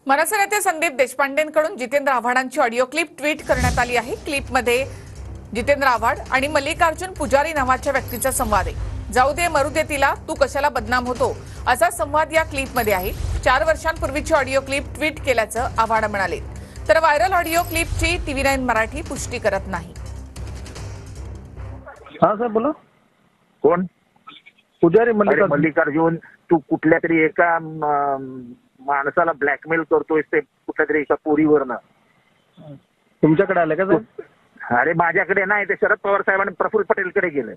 मनसे नेते संदीप देशपांडेंकडून जितेंद्र आव्हाडांची ऑडिओ क्लिप ट्विट करण्यात आली आहे। क्लिपमध्ये जितेंद्र आव्हाड आणि मल्लिकार्जुन पुजारी नावाच्या व्यक्तीचा संवाद आहे। जाऊ दे मरू दे तिला, तू कशाला बदनाम होतो, असा संवाद या क्लिपमध्ये आहे। 4 वर्षांपूर्वीची ऑडिओ क्लिप ट्विट केल्याचं आव्हाड म्हणाले। तर व्हायरल ऑडिओ क्लिपची TV9 मराठी पुष्टी करत नाही। हाँ सर बोलो। कोण? पुजारी मल्लिकार्जुन, तू कुठल्या तरी एका माणसाला ब्लॅकमेल करतोय ते कुठल्या तरी एका पोरीवरनं। तुमच्याकडे आले का साहेब? अरे माझ्याकडे नाही, ते शरद पवार साहेबांनी प्रफुल्ल पटेलकडे गेले।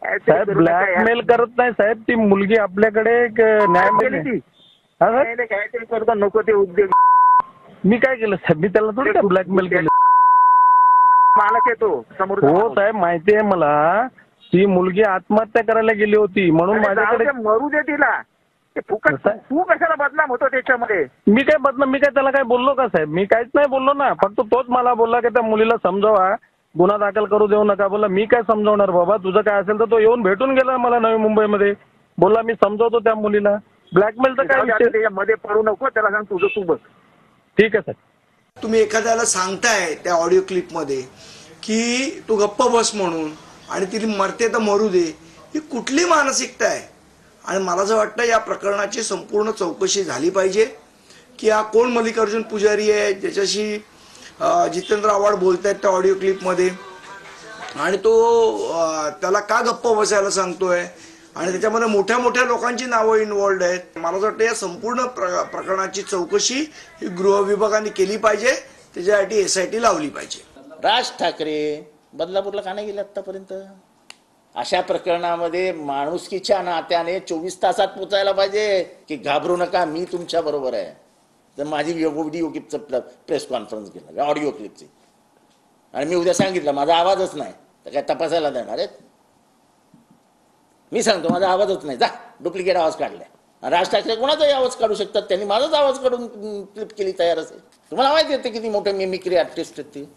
साहेब ब्लॅकमेल करत नाही साहेब, ती मुलगी आपल्याकडे न्याय ती काहीतरी करता नको ते उद्योग। मी काय केलं साहेब? मी त्याला थोडी काय ब्लॅकमेल केलं? मालक येतो समोर। हो साहेब माहिती आहे मला, ती मुलगी आत्महत्या करायला गेली होती म्हणून माझ्याकडे। मरू दे तिला, ते फुकट तू कशाला बदनाम होतो त्याच्यामध्ये? मी काय बदनाम, मी काय त्याला काय बोललो का साहेब? मी काहीच नाही बोललो ना, फक्त तोच मला बोलला की त्या मुलीला समजावा, गुन्हा दाखल करू देऊ नका। बोला मी काय समजावणार बाबा, तुझं काय असेल तर तो येऊन भेटून गेला मला नवी मुंबईमध्ये, बोला मी समजावतो त्या मुलीला। ब्लॅकमेल तर काय विषय? त्याच्यामध्ये पडू नको, त्याला सांग तुझं तू बघ। ठीक आहे साहेब। तुम्ही एखाद्याला सांगताय त्या ऑडिओ क्लिपमध्ये की तू गप्प बस म्हणून, आणि ती मरते तर मरू दे, ही कुठली मानसिकता आहे? आणि मला असं वाटतं या प्रकरणाची संपूर्ण चौकशी झाली पाहिजे की हा कोण मल्लिकार्जुन पुजारी आहे ज्याच्याशी जितेंद्र आव्हाड बोलत आहेत त्या ऑडिओ क्लिपमध्ये, आणि तो त्याला का गप्प बसायला सांगतोय, आणि त्याच्यामध्ये मोठ्या मोठ्या लोकांची नावं इन्व्हॉल्ड आहेत। मला असं वाटतं या संपूर्ण प्रकरणाची चौकशी ही गृह विभागाने केली पाहिजे, त्याच्यासाठी SIT लावली पाहिजे। राज ठाकरे बदलापूरला का नाही गेले आतापर्यंत? अशा प्रकरणामध्ये माणुसकीच्या नात्याने 24 तासात पोचायला पाहिजे की घाबरू नका मी तुमच्या बरोबर आहे। तर माझी व्हिडिओ क्लिपचं प्रेस कॉन्फरन्स घेतलं ऑडिओ क्लिपची, आणि मी उद्या सांगितलं माझा आवाजच नाही, तर काय तपासायला देणार आहेत? मी सांगतो माझा आवाजच नाही, जा डुप्लिकेट आवाज काढलाय। राज ठाकरे कोणाचाही आवाज काढू शकतात, त्यांनी माझाच आवाज काढून क्लिप केली तयार असेल। तुम्हाला माहिती आहे किती मोठे मिमिक्री आर्टिस्ट आहेत ते?